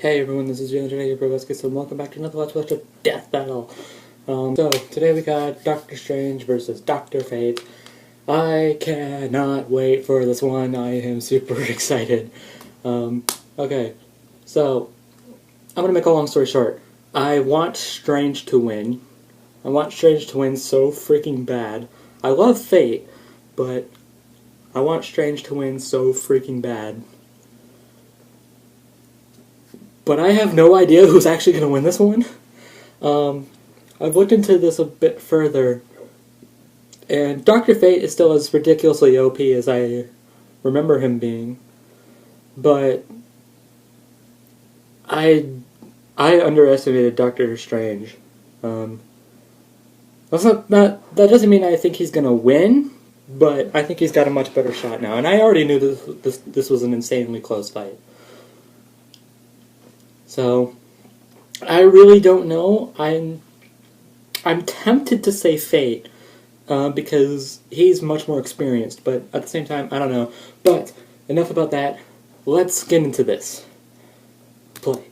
Hey everyone, this is your Brobuscus, and welcome back to another Let's Watch of Death Battle. So, today we got Doctor Strange versus Dr. Fate. I cannot wait for this one. I am super excited. Okay, so, I'm gonna make a long story short. I want Strange to win. I want Strange to win so freaking bad. I love Fate, but I want Strange to win so freaking bad. But I have no idea who's actually going to win this one. I've looked into this a bit further, and Dr. Fate is still as ridiculously OP as I remember him being. But I underestimated Doctor Strange. That doesn't mean I think he's going to win, but I think he's got a much better shot now. And I already knew this was an insanely close fight. So, I really don't know. I'm tempted to say Fate, because he's much more experienced, but at the same time, I don't know. But, enough about that. Let's get into this. Play.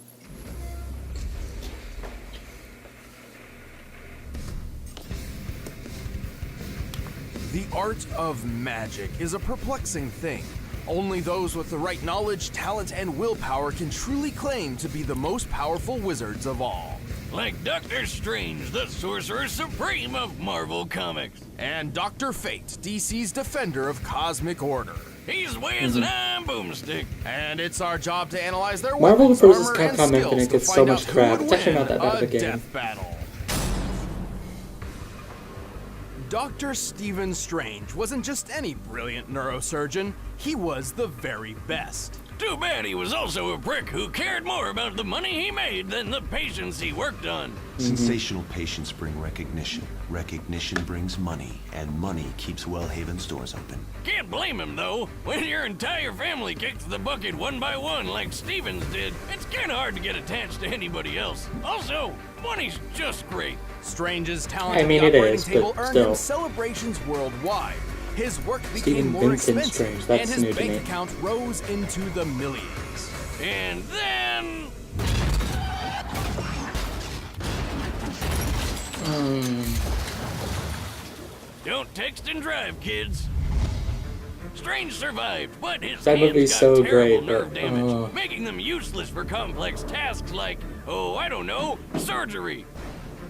The art of magic is a perplexing thing. Only those with the right knowledge, talent, and willpower can truly claim to be the most powerful wizards of all. Like Doctor Strange, the Sorcerer Supreme of Marvel Comics. And Dr. Fate, DC's defender of cosmic order. He's Wiz and I'm Boomstick. And it's our job to analyze their Marvel weapons, vs. armor, and Capcom skills Infinite to gets so find much out who crap. would It's actually win not that bad of a game. death battle. Dr. Stephen Strange wasn't just any brilliant neurosurgeon, he was the very best. Too bad he was also a prick who cared more about the money he made than the patients he worked on. Sensational patients bring recognition. Recognition brings money, and money keeps Wellhaven's doors open. Can't blame him though. When your entire family kicks the bucket one by one like Stevens did, it's kinda hard to get attached to anybody else. Also, money's just great. Strange's talent I mean, at it the operating is, but table earned still. him celebrations worldwide. His work became Stephen more Vincent expensive, Strange, that's and his new to bank me. account rose into the millions. And then... Don't text and drive, kids. Strange survived, but his That hands movie's got so terrible great, nerve but, damage, making them useless for complex tasks like, oh, I don't know, surgery.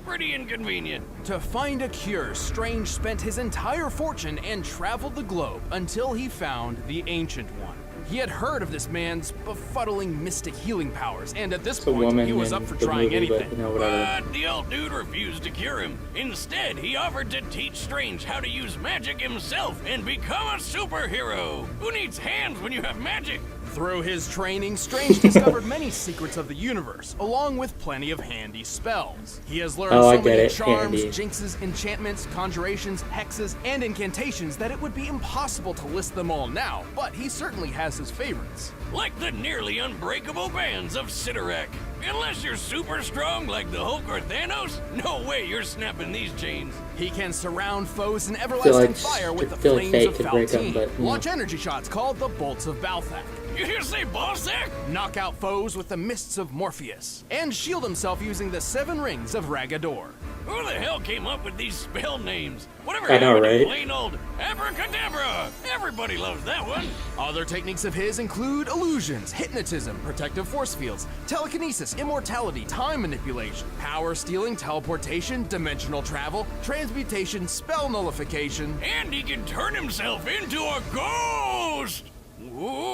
Pretty inconvenient. To find a cure, Strange spent his entire fortune and traveled the globe until he found the Ancient One. He had heard of this man's befuddling mystic healing powers, and at this It's a point, woman he was in up for the trying movie, but, anything. you know, whatever. But the old dude refused to cure him. Instead, he offered to teach Strange how to use magic himself and become a superhero. Who needs hands when you have magic? Through his training, Strange discovered many secrets of the universe, along with plenty of handy spells. He has learned Oh, I so get many it, charms, handy. jinxes, enchantments, conjurations, hexes, and incantations that it would be impossible to list them all now, but he certainly has his favorites. Like the nearly unbreakable bands of Sidorak. Unless you're super strong like the Hulk or Thanos, no way you're snapping these chains. He can surround foes in feel everlasting like- fire with the I feel like flames Fate of could break 'em, Faltine, but, you know. launch energy shots called the Bolts of Balthak, You hear say ball sack? knock out foes with the Mists of Morpheus, and shield himself using the 7 Rings of Ragador. Who the hell came up with these spell names? Whatever I know, happened to right? plain old abracadabra? Everybody loves that one. Other techniques of his include illusions, hypnotism, protective force fields, telekinesis, immortality, time manipulation, power stealing, teleportation, dimensional travel, transmutation, spell nullification. And he can turn himself into a ghost.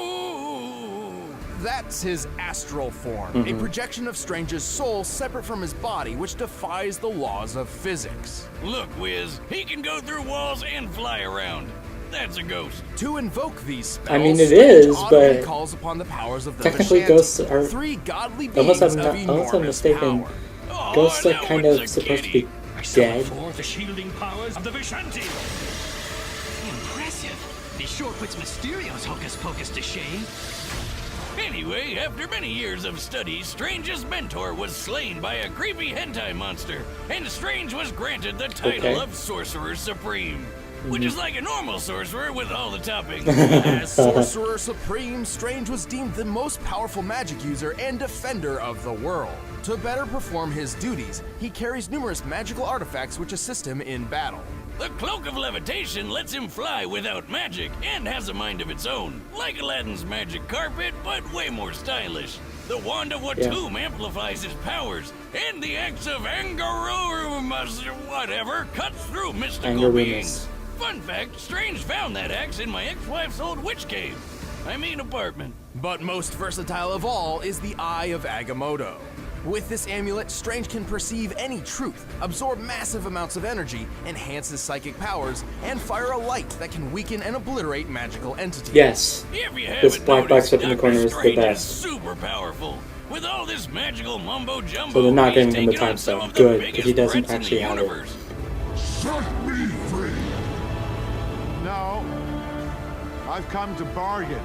Ooh. That's his astral form, a projection of Strange's soul separate from his body, which defies the laws of physics. Look, Wiz, he can go through walls and fly around. That's a ghost. To invoke these spells, I mean, it Strange is, audibly but calls upon the powers of the technically Vishanti, ghosts are- 3 godly Unless beings I'm of not- unless I'm enormous mistaken, power. Oh, ghosts are that kind one's of a supposed to kitty. be I summon dead. forth the shielding powers of the Vishanti. Impressive. They sure puts Mysterio's hocus pocus to shame. Anyway, after many years of study, Strange's mentor was slain by a creepy hentai monster, and Strange was granted the title Okay. of Sorcerer Supreme. which is like a normal sorcerer with all the toppings. As Sorcerer Supreme, Strange was deemed the most powerful magic user and defender of the world. To better perform his duties, he carries numerous magical artifacts which assist him in battle. The Cloak of Levitation lets him fly without magic and has a mind of its own, like Aladdin's magic carpet, but way more stylish. The Wand of Watum amplifies his powers, and the axe of Angarumas, whatever, cuts through mystical beings. Fun fact, Strange found that axe in my ex-wife's old witch cave. I mean apartment. But most versatile of all is the Eye of Agamotto. With this amulet, Strange can perceive any truth, absorb massive amounts of energy, enhance his psychic powers, and fire a light that can weaken and obliterate magical entities. Yes. This black box up in the corner is the best. Super powerful. With all this magical mumbo jumbo, So they're not giving him the time stone. Good, because he doesn't actually have it. Set me free! No. I've come to bargain.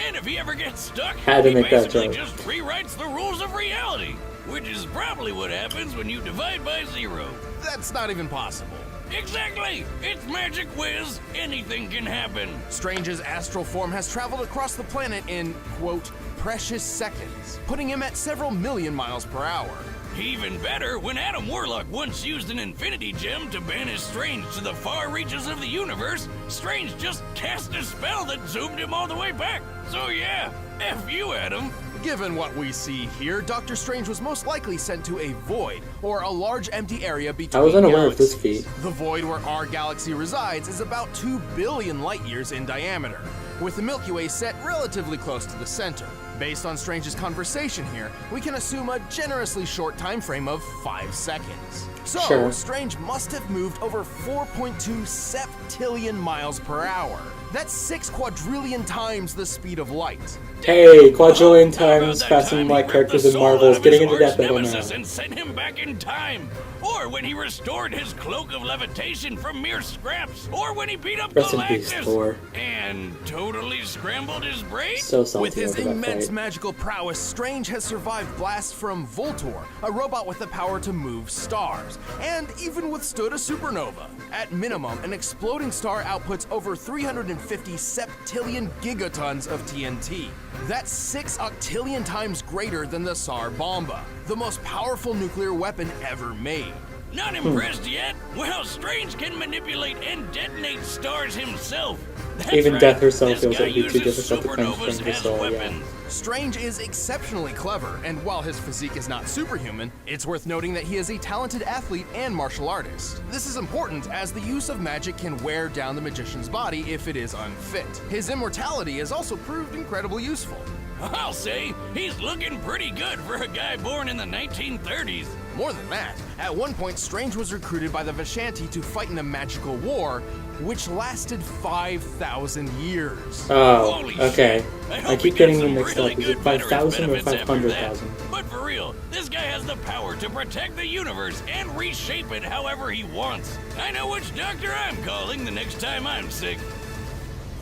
And if he ever gets stuck, Had to he make that basically joke. just rewrites the rules of reality, which is probably what happens when you divide by 0. That's not even possible. Exactly! It's Magic Whiz. Anything can happen. Strange's astral form has traveled across the planet in, quote, precious seconds, putting him at several million miles per hour. Even better, when Adam Warlock once used an Infinity Gem to banish Strange to the far reaches of the universe, Strange just cast a spell that zoomed him all the way back. So yeah, F you, Adam. Given what we see here, Doctor Strange was most likely sent to a void, or a large empty area between I was unaware of galaxies. this feat. The void where our galaxy resides is about 2 billion light years in diameter, with the Milky Way set relatively close to the center. Based on Strange's conversation here, we can assume a generously short time frame of 5 seconds. So, Sure. Strange must have moved over 4.2 septillion miles per hour. That's 6 quadrillion times the speed of light. Hey, quadrillion How about times that faster than time he like ripped characters the in soul Marvel out is of getting his into that arch battle nemesis now. and sent him back in time? Or when he restored his Cloak of Levitation from mere scraps? Or when he beat up Rest in peace, Galactus Thor. and totally scrambled his brain? So salty With his over that immense fight. magical prowess, Strange has survived blasts from Voltor, a robot with the power to move stars, and even withstood a supernova. At minimum, an exploding star outputs over 350 septillion gigatons of TNT. That's 6 octillion times greater than the Tsar Bomba, the most powerful nuclear weapon ever made. Not impressed yet? Well, Strange can manipulate and detonate stars himself. That's Even right. death herself This feels guy like it'd be too uses difficult to claim supernovas Strange's as soul, yeah. weapons. Strange is exceptionally clever, and while his physique is not superhuman, it's worth noting that he is a talented athlete and martial artist. This is important as the use of magic can wear down the magician's body if it is unfit. His immortality has also proved incredibly useful. I'll say, he's looking pretty good for a guy born in the 1930s. More than that, at one point Strange was recruited by the Vishanti to fight in a magical war, which lasted 5,000 years. Oh, Holy okay. shit. I hope keep he getting gets them some mixed really up. Is good it 5,000 or benefits after that. 500,000? But for real, this guy has the power to protect the universe and reshape it however he wants. I know which doctor I'm calling the next time I'm sick.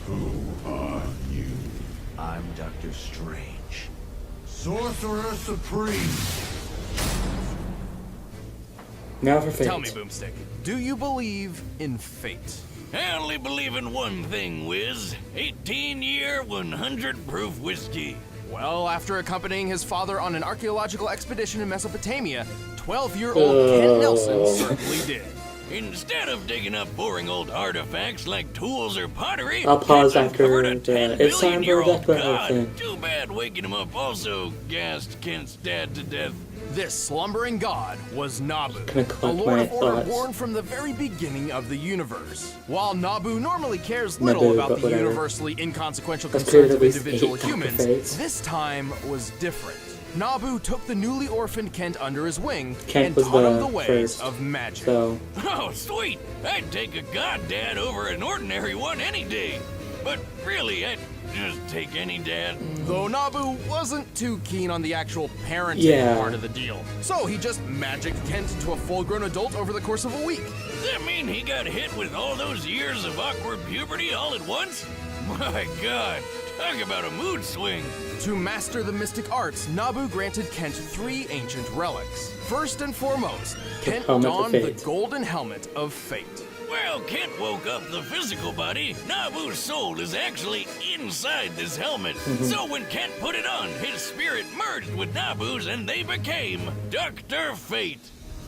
Who are you? I'm Doctor Strange. Sorcerer Supreme. Now for fate. Tell me, Boomstick, do you believe in fate? I only believe in one thing, Wiz. 18-year, 100-proof whiskey. Well, after accompanying his father on an archaeological expedition in Mesopotamia, 12-year-old Ken Nelson certainly did. Instead of digging up boring old artifacts like tools or pottery, I'll pause Ken after uncovered a the 10 it's time for a billion-year-old death battle god. thing. Too bad waking him up also gassed Kent's dad to death. This slumbering god was Nabu, Gonna a collect Lord my of Order thoughts. born from the very beginning of the universe. While Nabu normally cares little Nabu, about but the whatever. universally inconsequential Let's concerns create at of least individual 8 Dr. humans, Fates. this time was different. Nabu took the newly orphaned Kent under his wing Kent and was taught him the the ways first, of magic. So, Oh, sweet! I'd take a god dad over an ordinary one any day. But really, I'd just take any dad. Though Nabu wasn't too keen on the actual parenting Yeah. part of the deal, so he just magicked Kent into a full-grown adult over the course of a week. Does that mean he got hit with all those years of awkward puberty all at once? My god, talk about a mood swing. To master the mystic arts, Nabu granted Kent 3 ancient relics. First and foremost, Kent helmet of donned the fate. golden helmet of fate. Well, Kent woke up the physical body. Nabu's soul is actually inside this helmet. So when Kent put it on, his spirit merged with Nabu's and they became Dr. Fate.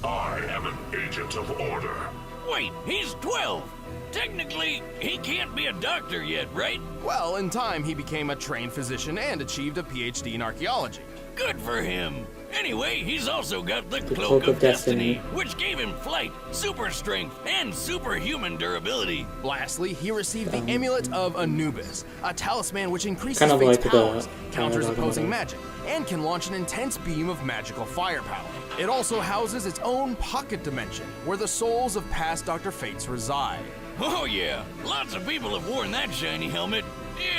I am an agent of order. Wait, he's 12. Technically, he can't be a doctor yet, right? Well, in time, he became a trained physician and achieved a PhD in archaeology. Good for him. Anyway, he's also got the Cloak of Destiny, which gave him flight, super strength, and superhuman durability. Lastly, he received the Amulet of Anubis, a talisman which increases Kind of Fate's like powers, the counters opposing Automaton. magic, and can launch an intense beam of magical firepower. It also houses its own pocket dimension, where the souls of past Dr. Fates reside. Oh yeah, lots of people have worn that shiny helmet,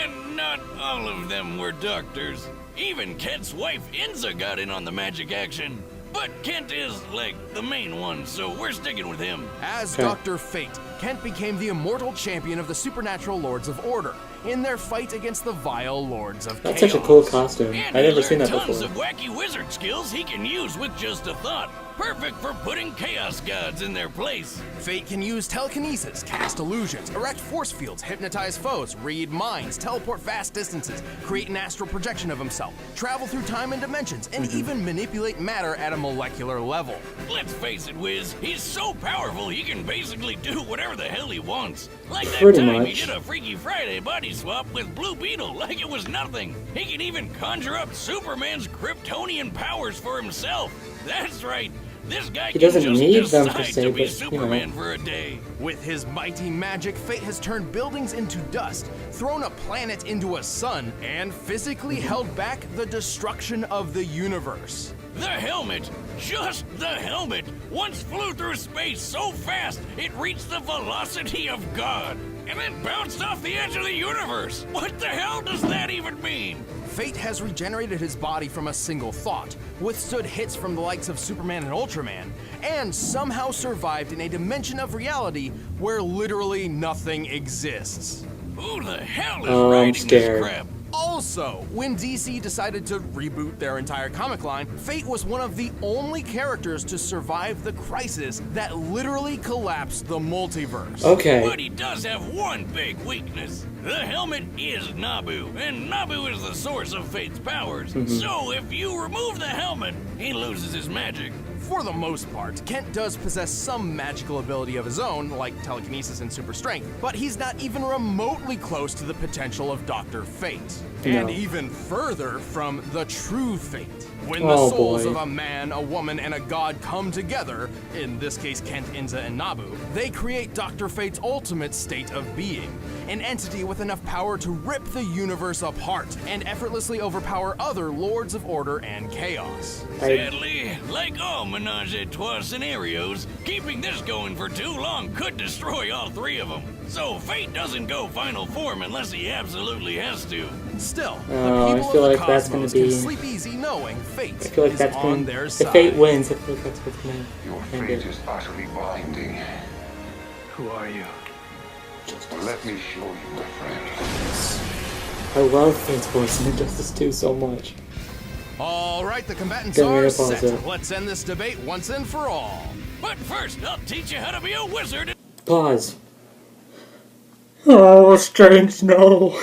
and not all of them were doctors. Even Kent's wife Inza got in on the magic action. But Kent is, like, the main one, so we're sticking with him. As Okay. Dr. Fate, Kent became the immortal champion of the supernatural Lords of Order in their fight against the vile Lords of That's Chaos. such a cool costume. And I he never seen learned that tons before. of wacky wizard skills he can use with just a thought. Perfect for putting chaos gods in their place. Fate can use telekinesis, cast illusions, erect force fields, hypnotize foes, read minds, teleport vast distances, create an astral projection of himself, travel through time and dimensions, and even manipulate matter at a molecular level. Let's face it, Wiz, he's so powerful he can basically do whatever the hell he wants. Like that Pretty time much. he did a Freaky Friday body swap with Blue Beetle like it was nothing. He can even conjure up Superman's Kryptonian powers for himself. That's right. This guy He doesn't can just need them decide per se, to be but, Superman for a day. With his mighty magic, Fate has turned buildings into dust, thrown a planet into a sun, and physically held back the destruction of the universe. The helmet, just the helmet, once flew through space so fast it reached the velocity of God, and then bounced off the edge of the universe. What the hell does that even mean? Fate has regenerated his body from a single thought, withstood hits from the likes of Superman and Ultraman, and somehow survived in a dimension of reality where literally nothing exists. Who the hell is Oh, I'm writing scared. this crap? Also, when DC decided to reboot their entire comic line, Fate was one of the only characters to survive the crisis that literally collapsed the multiverse. Okay. But he does have one big weakness. The helmet is Nabu, and Nabu is the source of Fate's powers. So if you remove the helmet, he loses his magic. For the most part, Kent does possess some magical ability of his own, like telekinesis and super strength, but he's not even remotely close to the potential of Dr. Fate. And No. even further from the true Fate. When the Oh, souls boy. of a man, a woman, and a god come together, in this case Kent, Inza, and Nabu, they create Dr. Fate's ultimate state of being. An entity with enough power to rip the universe apart and effortlessly overpower other Lords of Order and Chaos. Sadly, like all menage a trois scenarios, keeping this going for too long could destroy all three of them. So Fate doesn't go final form unless he absolutely has to. Still, Oh, the I people feel of the like that's gonna cosmos be- can sleep easy knowing Fate I feel like is that's on going. their If side. Fate wins, I feel like that's what's gonna Your end fate it. is utterly blinding. Who are you? Let me show you, my friend. I love Fate's voice in Injustice 2 so much. All right, the combatants Get ready are to pause set. it. Let's end this debate once and for all. But first, I'll teach you how to be a wizard. Pause. Oh, Strange, no.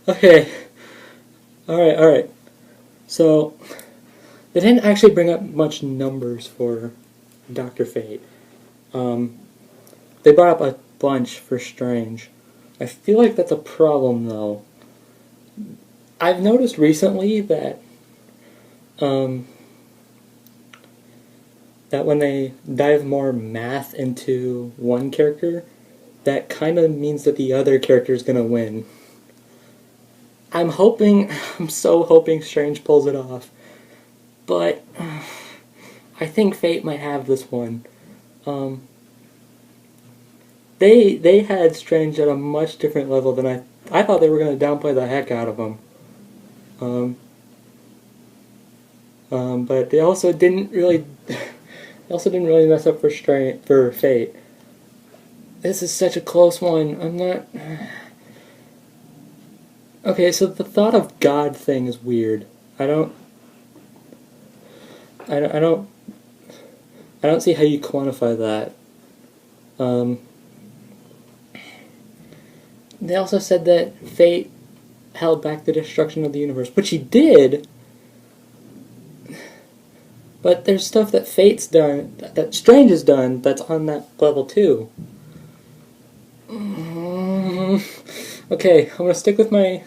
Okay. Alright. So, they didn't actually bring up much numbers for Dr. Fate. They brought up a bunch for Strange. I feel like that's a problem, though. I've noticed recently that that when they dive more math into one character, that kind of means that the other character is going to win. I'm so hoping Strange pulls it off. But I think Fate might have this one. They had Strange at a much different level than I thought they were going to downplay the heck out of him. But they also didn't really mess up for Fate. This is such a close one. I'm not. Okay, so the thought of God thing is weird. I don't see how you quantify that. They also said that Fate held back the destruction of the universe, which he did. But there's stuff that Fate's done, that Strange has done, that's on that level too. Okay, I'm gonna stick with my...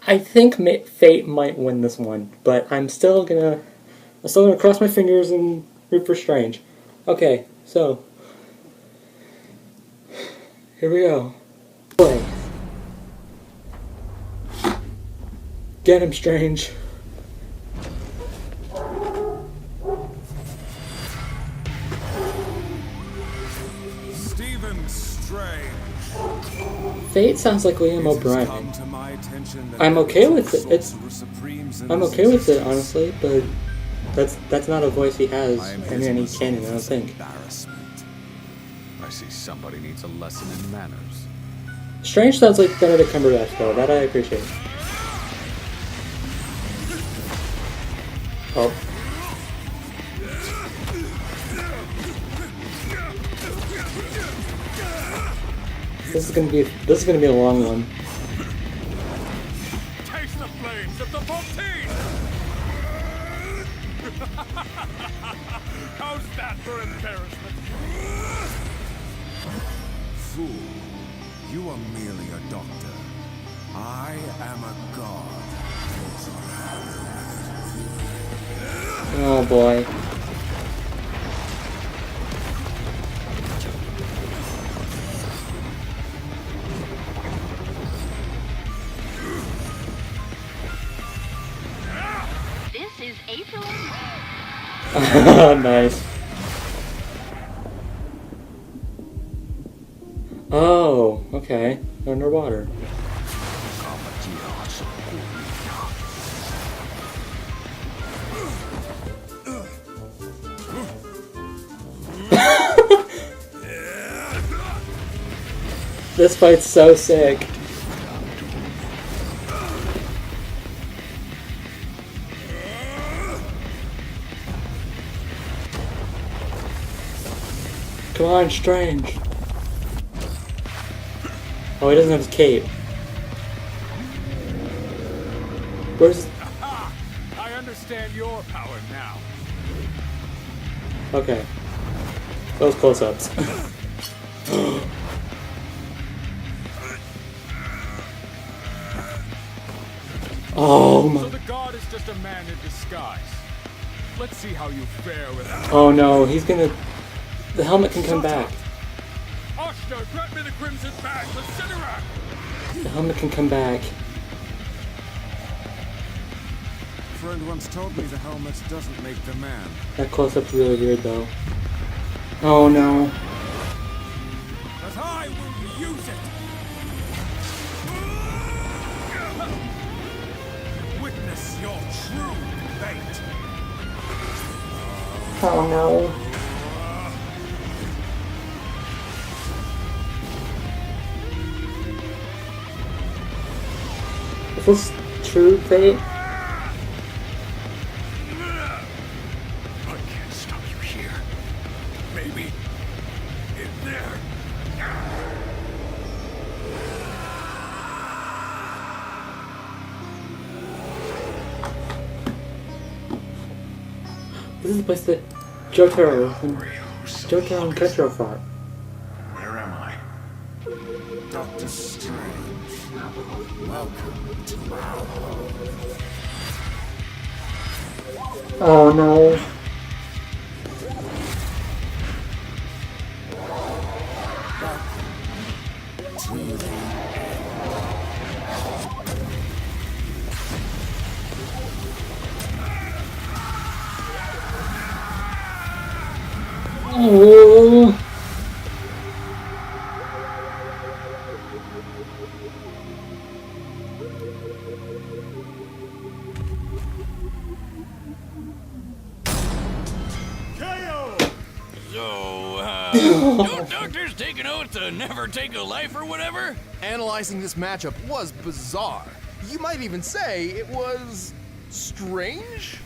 I think Fate might win this one, but I'm still gonna cross my fingers and root for Strange. Okay, so here we go. Play. Get him, Strange. Stephen Strange. Fate sounds like Liam O'Brien. I'm okay with it. I'm okay with it, honestly, but that's not a voice he has in any canon, I don't think. I see somebody needs a lesson in manners. Strange sounds like Benedict Cumberbatch, though. That I appreciate. Oh. This is gonna be a long one. Taste the flames of the Fontaine! How's that for embarrassment? Fool, you are merely a doctor. I am a god. Oh boy. This is April. Nice. Oh, okay. Underwater. This fight's so sick. Come on, Strange. Oh, he doesn't have his cape. Where's... Aha! I understand your power now. Okay. Those close-ups. Oh my... So the god is just a man in disguise. Let's see how you fare with him. Oh no, he's gonna... The helmet can come back. Oshno, grant me the crimson bag for Sidorak! The helmet can come back. A friend once told me the helmet doesn't make the man. That close-up's really weird though. Oh no. But I will use it! Witness your true fate! Oh no. Is this true fate? I can't stop you here. Maybe in there. This is the place that Jotaro and Ketro fought. Where am I? Dr. Strange, welcome to my home. Oh no. To the Oh. So, don't doctors take an oath to never take a life or whatever? Analyzing this matchup was bizarre. You might even say it was strange?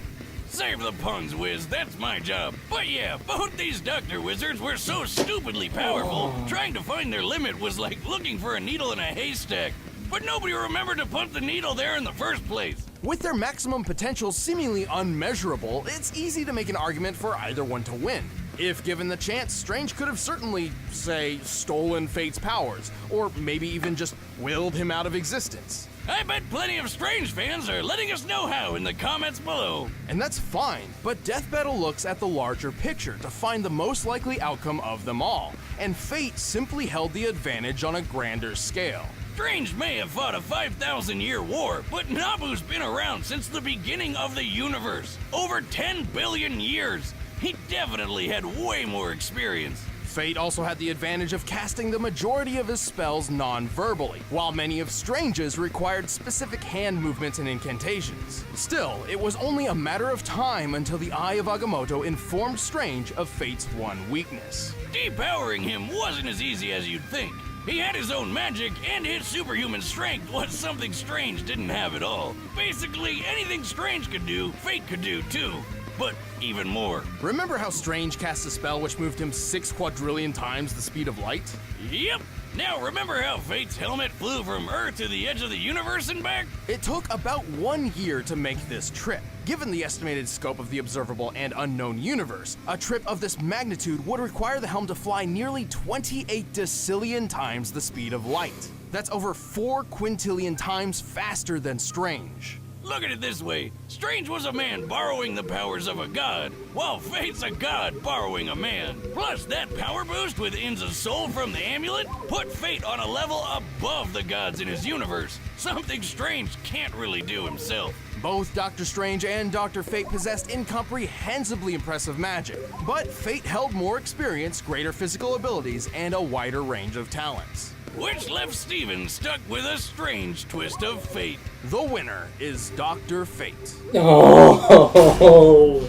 Save the puns, Wiz. That's my job. But yeah, both these Doctor Wizards were so stupidly powerful, trying to find their limit was like looking for a needle in a haystack. But nobody remembered to put the needle there in the first place. With their maximum potential seemingly unmeasurable, it's easy to make an argument for either one to win. If given the chance, Strange could have certainly, say, stolen Fate's powers, or maybe even just willed him out of existence. I bet plenty of Strange fans are letting us know how in the comments below. And that's fine, but Death Battle looks at the larger picture to find the most likely outcome of them all, and Fate simply held the advantage on a grander scale. Strange may have fought a 5,000-year war, but Nabu's been around since the beginning of the universe. Over 10 billion years. He definitely had way more experience. Fate also had the advantage of casting the majority of his spells non-verbally, while many of Strange's required specific hand movements and incantations. Still, it was only a matter of time until the Eye of Agamotto informed Strange of Fate's one weakness. Depowering him wasn't as easy as you'd think. He had his own magic, and his superhuman strength was something Strange didn't have at all. Basically, anything Strange could do, Fate could do too. But even more. Remember how Strange cast a spell which moved him 6 quadrillion times the speed of light? Yep. Now remember how Fate's helmet flew from Earth to the edge of the universe and back? It took about 1 year to make this trip. Given the estimated scope of the observable and unknown universe, a trip of this magnitude would require the helm to fly nearly 28 decillion times the speed of light. That's over 4 quintillion times faster than Strange. Look at it this way. Strange was a man borrowing the powers of a god, while Fate's a god borrowing a man. Plus, that power boost with Inza's soul from the amulet put Fate on a level above the gods in his universe, something Strange can't really do himself. Both Doctor Strange and Dr. Fate possessed incomprehensibly impressive magic, but Fate held more experience, greater physical abilities, and a wider range of talents. Which left Steven stuck with a strange twist of fate. The winner is Dr. Fate. Oh!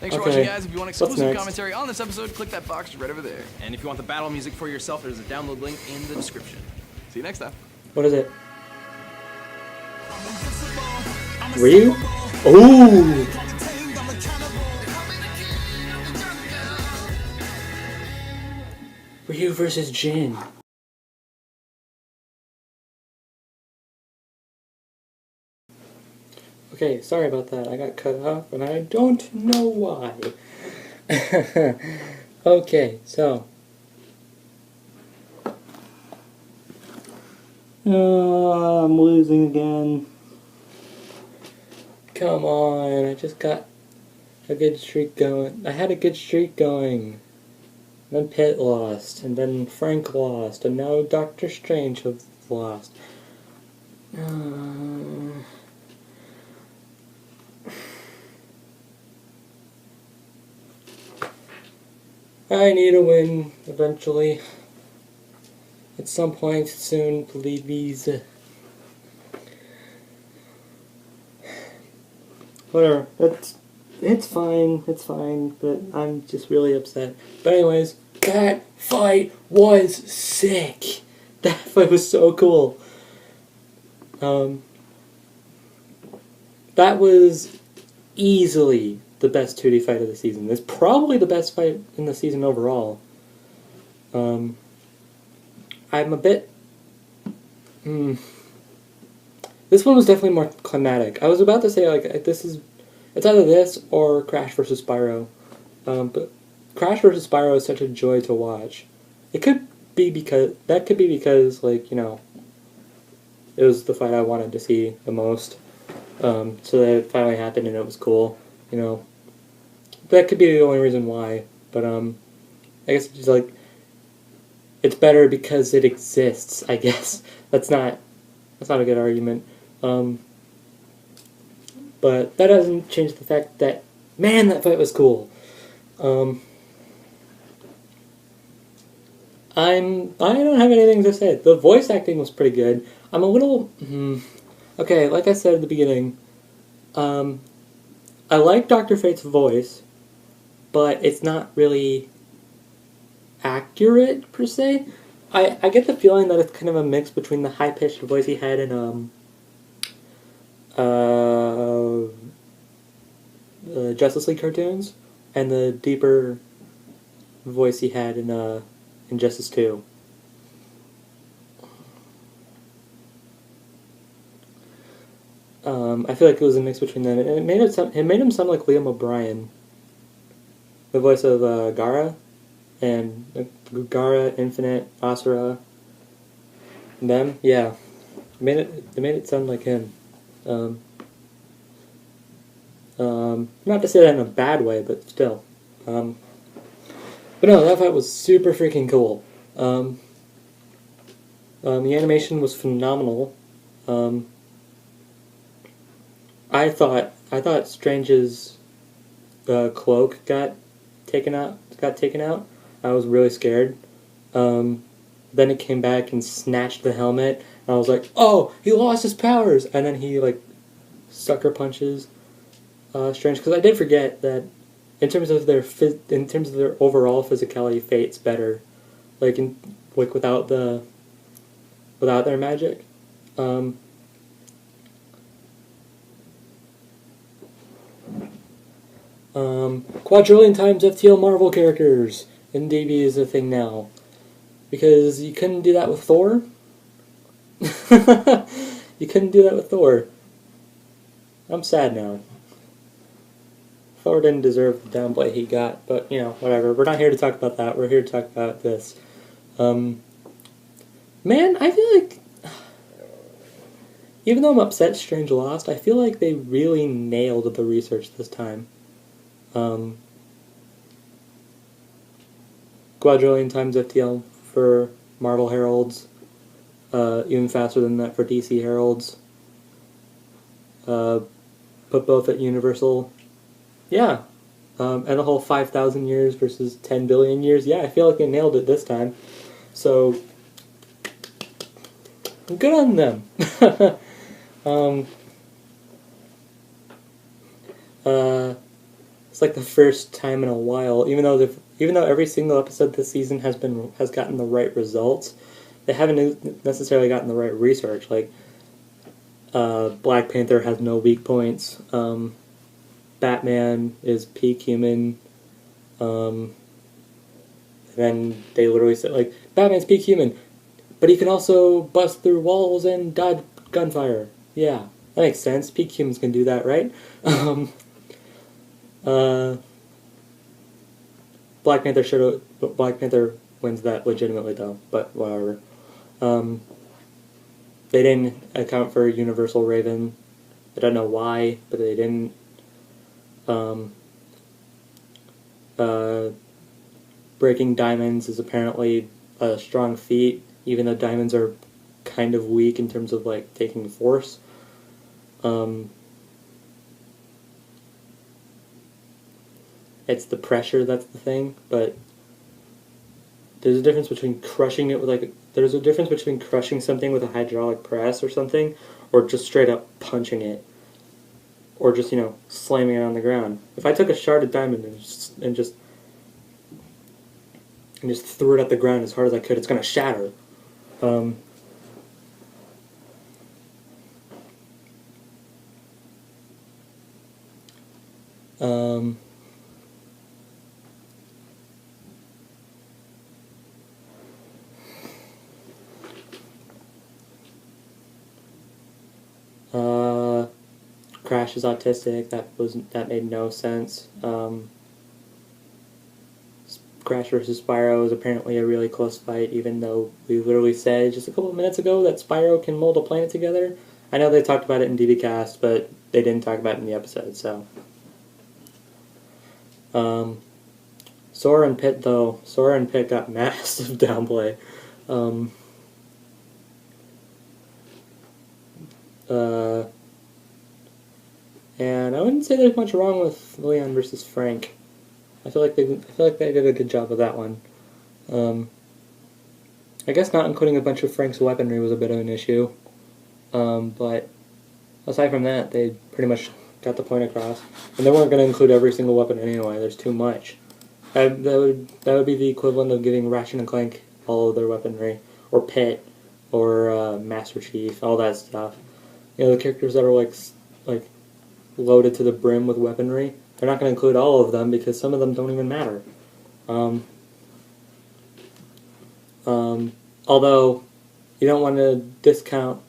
Thanks for watching, guys. If you want exclusive commentary on this episode, click that box right over there. And if you want the battle music for yourself, there's a download link in the description. See you next time. What is it? Ryu? Ooh! Ryu versus Jin. Okay, sorry about that. I got cut off, and I don't know why. Okay, so. I'm losing again. Come on, I just got a good streak going. I had a good streak going. Then Pitt lost, and then Frank lost, and now Doctor Strange has lost. I need a win eventually. At some point soon, please. Whatever. It's fine, but I'm just really upset. But anyways, that fight was sick. That fight was so cool. That was easily the best 2D fight of the season. It's probably the best fight in the season overall. I'm a bit... This one was definitely more climatic. I was about to say, like, it's either this or Crash vs. Spyro. But Crash vs. Spyro is such a joy to watch. It could be because, like, you know, it was the fight I wanted to see the most. So that it finally happened and it was cool, you know. That could be the only reason why, but I guess it's just like, it's better because it exists, I guess. That's not a good argument. But that doesn't change the fact that, man, that fight was cool. I don't have anything to say. The voice acting was pretty good. I'm a little, okay, like I said at the beginning, I like Dr. Fate's voice, but it's not really accurate, per se. I get the feeling that it's kind of a mix between the high-pitched voice he had in, Justice League cartoons, and the deeper voice he had in Injustice 2. I feel like it was a mix between them, and it made him sound like Liam O'Brien, the voice of Gara, and Gara, Infinite, Asura, them. Yeah, it made it sound like him. Not to say that in a bad way, but still. But no, that fight was super freaking cool. The animation was phenomenal. I thought Strange's cloak got taken out. I was really scared. Then it came back and snatched the helmet. And I was like, "Oh, he lost his powers!" And then he like sucker punches Strange, because I did forget that in terms of their overall physicality, Fate's better. Without their magic. Quadrillion times FTL Marvel characters in DB is a thing now. Because you couldn't do that with Thor. You couldn't do that with Thor. I'm sad now. Thor didn't deserve the downplay he got, but, you know, whatever. We're not here to talk about that. We're here to talk about this. Man, I feel like, even though I'm upset Strange lost, I feel like they really nailed the research this time. Quadrillion times FTL for Marvel Heralds, even faster than that for DC Heralds. Put both at Universal. Yeah. And the whole 5,000 years versus 10 billion years. Yeah, I feel like they nailed it this time. So, good on them. It's like the first time in a while, even though every single episode this season has gotten the right results, they haven't necessarily gotten the right research. Like, Black Panther has no weak points. Batman is peak human. And then they literally said, like, Batman's peak human, but he can also bust through walls and dodge gunfire. Yeah, that makes sense. Peak humans can do that, right? Black Panther wins that legitimately, though, but whatever. They didn't account for Universal Raven. I don't know why, but they didn't. Breaking diamonds is apparently a strong feat, even though diamonds are kind of weak in terms of, like, taking force. It's the pressure that's the thing, but there's a difference between crushing it with, there's a difference between crushing something with a hydraulic press or something, or just straight up punching it, or just, you know, slamming it on the ground. If I took a shard of diamond and just threw it at the ground as hard as I could, it's gonna shatter. Crash is autistic. That made no sense. Crash versus Spyro is apparently a really close fight, even though we literally said just a couple of minutes ago that Spyro can mold a planet together. I know they talked about it in DBcast, but they didn't talk about it in the episode, so. Sora and Pit, though. Sora and Pit got massive downplay. And I wouldn't say there's much wrong with Leon versus Frank. I feel like they did a good job of that one. I guess not including a bunch of Frank's weaponry was a bit of an issue. But aside from that, they pretty much got the point across. And they weren't going to include every single weapon anyway. There's too much. That would be the equivalent of giving Ratchet and Clank all of their weaponry, or Pit, or Master Chief, all that stuff. You know, the characters that are like loaded to the brim with weaponry. they're not going to include all of them because some of them don't even matter. Although you don't want to discount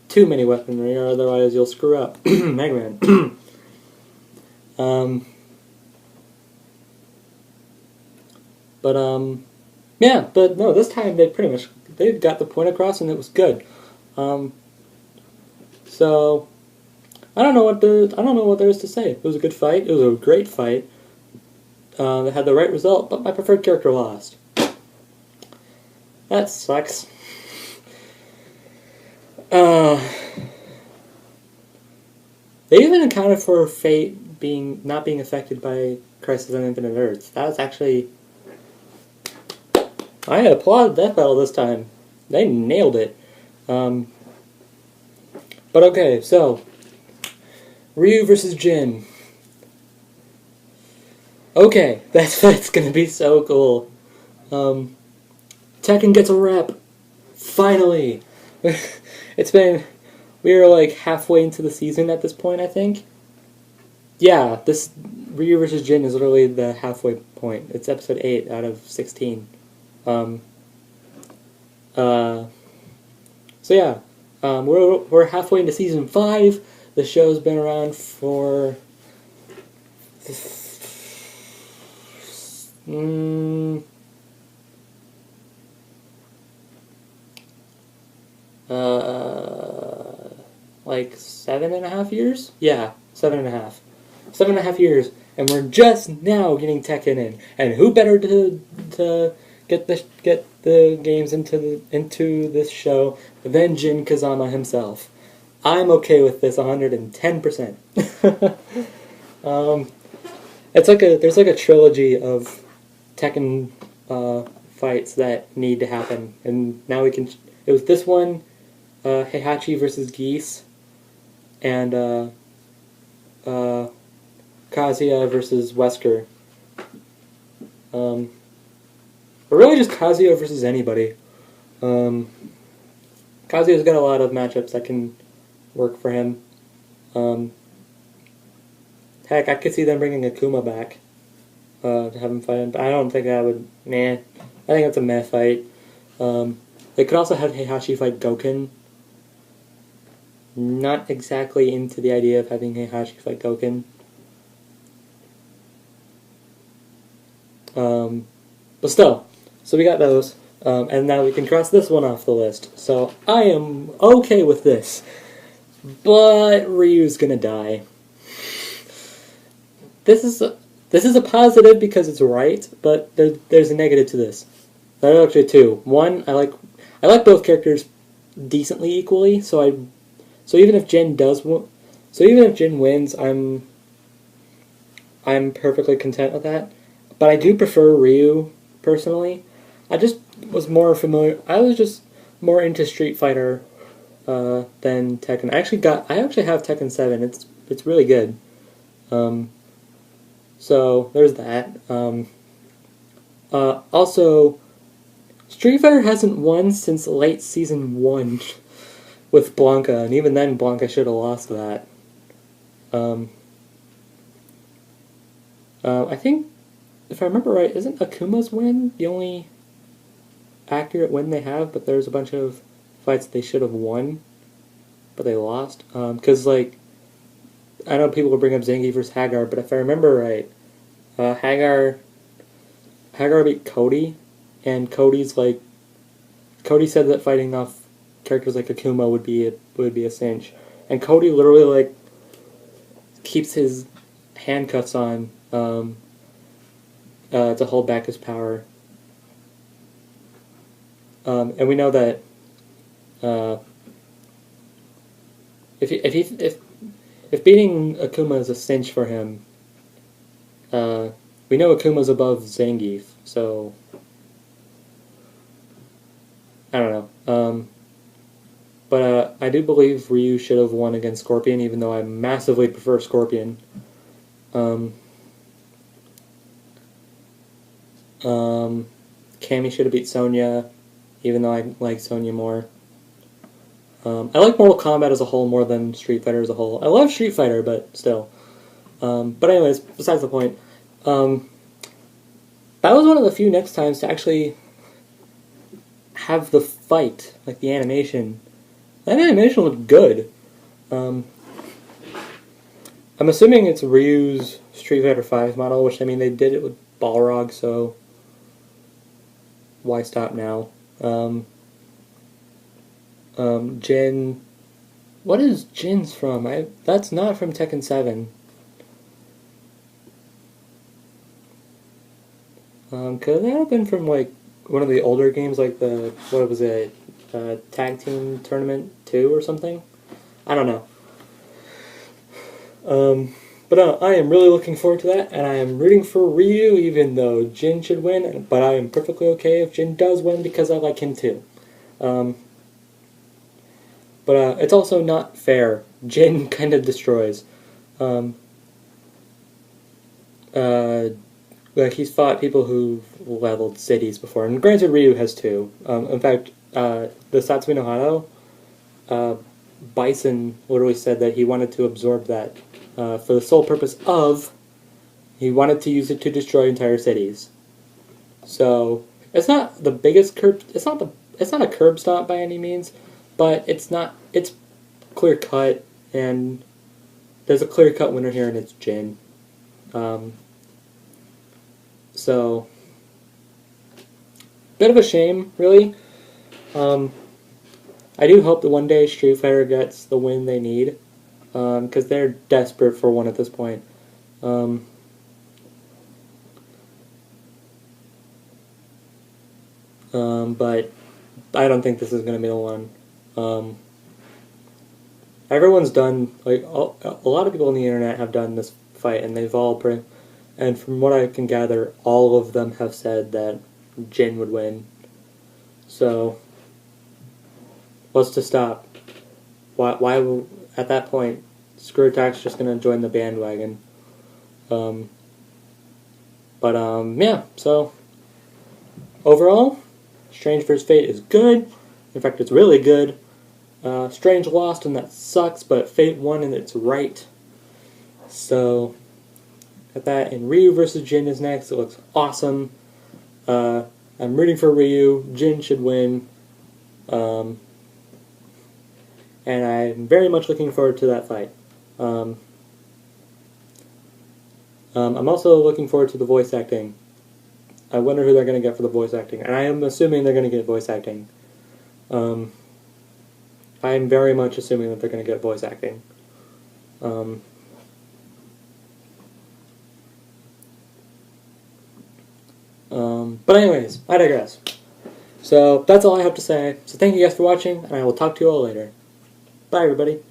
too many weaponry, or otherwise you'll screw up. Mega Man. Yeah, but no, this time they got the point across and it was good. So I don't know what there is to say. It was a good fight. It was a great fight. It had the right result, but my preferred character lost. That sucks. They even accounted for Fate not being affected by Crisis on Infinite Earths. That was actually... I applaud Death Battle this time. They nailed it. But okay, so... Ryu versus Jin. Okay, that's gonna be so cool. Tekken gets a rep. Finally! We were like halfway into the season at this point, I think. Yeah, this Ryu vs. Jin is literally the halfway point. It's episode 8 out of 16. So yeah, we're halfway into season 5. The show's been around for 7.5 years? Yeah, 7.5. 7.5 years, and we're just now getting Tekken in. And who better to get the games into this show than Jin Kazama himself? I'm okay with this 110%. There's like a trilogy of Tekken fights that need to happen, and now we can. It was this one, Heihachi versus Geese, and Kazuya versus Wesker. Or really just Kazuya versus anybody. Kazuya's got a lot of matchups that can work for him. Heck, I could see them bringing Akuma back to have him fight him, but I don't think that would... Nah. I think that's a meh fight. They could also have Heihachi fight Gouken. Not exactly into the idea of having Heihachi fight Gouken. But still. So we got those. And now we can cross this one off the list. So I am okay with this. But Ryu's gonna die. This is a positive because it's right, but there's a negative to this. There are actually two. One, I like both characters decently equally, so even if Jin wins, I'm perfectly content with that. But I do prefer Ryu personally. I just was more familiar. I was just more into Street Fighter than Tekken. I actually have Tekken 7. It's really good. So there's that. Also, Street Fighter hasn't won since late season 1 with Blanca, and even then Blanca should have lost that. I think, if I remember right, isn't Akuma's win the only accurate win they have? But there's a bunch of fights they should have won, but they lost. Because, like, I know people will bring up Zangief versus Hagar, but if I remember right, Hagar beat Cody, and Cody said that fighting off characters like Akuma would be a cinch, and Cody literally like keeps his handcuffs on to hold back his power, and we know that if beating Akuma is a cinch for him, we know Akuma's above Zangief, so I don't know. But I do believe Ryu should have won against Scorpion, even though I massively prefer Scorpion. Cammy should have beat Sonya, even though I like Sonya more. I like Mortal Kombat as a whole more than Street Fighter as a whole. I love Street Fighter, but still. But anyways, besides the point, that was one of the few next times to actually have the fight, like the animation. That animation looked good. I'm assuming it's Ryu's Street Fighter V model, which, I mean, they did it with Balrog, so why stop now? Jin... What is Jin's from? That's not from Tekken 7. Could that have been from, like, one of the older games, like the, what was it, Tag Team Tournament 2 or something? I don't know. But I am really looking forward to that, and I am rooting for Ryu, even though Jin should win, but I am perfectly okay if Jin does win because I like him too. But it's also not fair. Jin kind of destroys. Like, he's fought people who've leveled cities before, and granted Ryu has too. In fact, the Satsui no Hado, Bison literally said that he wanted to absorb that for the sole purpose of he wanted to use it to destroy entire cities. So it's not the biggest curb. It's not a curb stomp by any means, but it's clear cut, and there's a clear cut winner here, and it's Jin. So bit of a shame, really. I do hope that one day Street Fighter gets the win they need, because they're desperate for one at this point. But I don't think this is going to be the one. Everyone's done, like, a lot of people on the internet have done this fight, and they've all and from what I can gather, all of them have said that Jin would win. So what's to stop? Why at that point, Screw Attack's just going to join the bandwagon. Yeah, so overall, Strange vs. Fate is good. In fact, it's really good. Strange lost, and that sucks, but Fate won, and it's right. So, got that, and Ryu vs. Jin is next. It looks awesome. I'm rooting for Ryu. Jin should win. And I'm very much looking forward to that fight. I'm also looking forward to the voice acting. I wonder who they're going to get for the voice acting. And I am assuming they're going to get voice acting. I am very much assuming that they're going to get voice acting. But anyways, I digress. So that's all I have to say. So thank you guys for watching, and I will talk to you all later. Bye, everybody.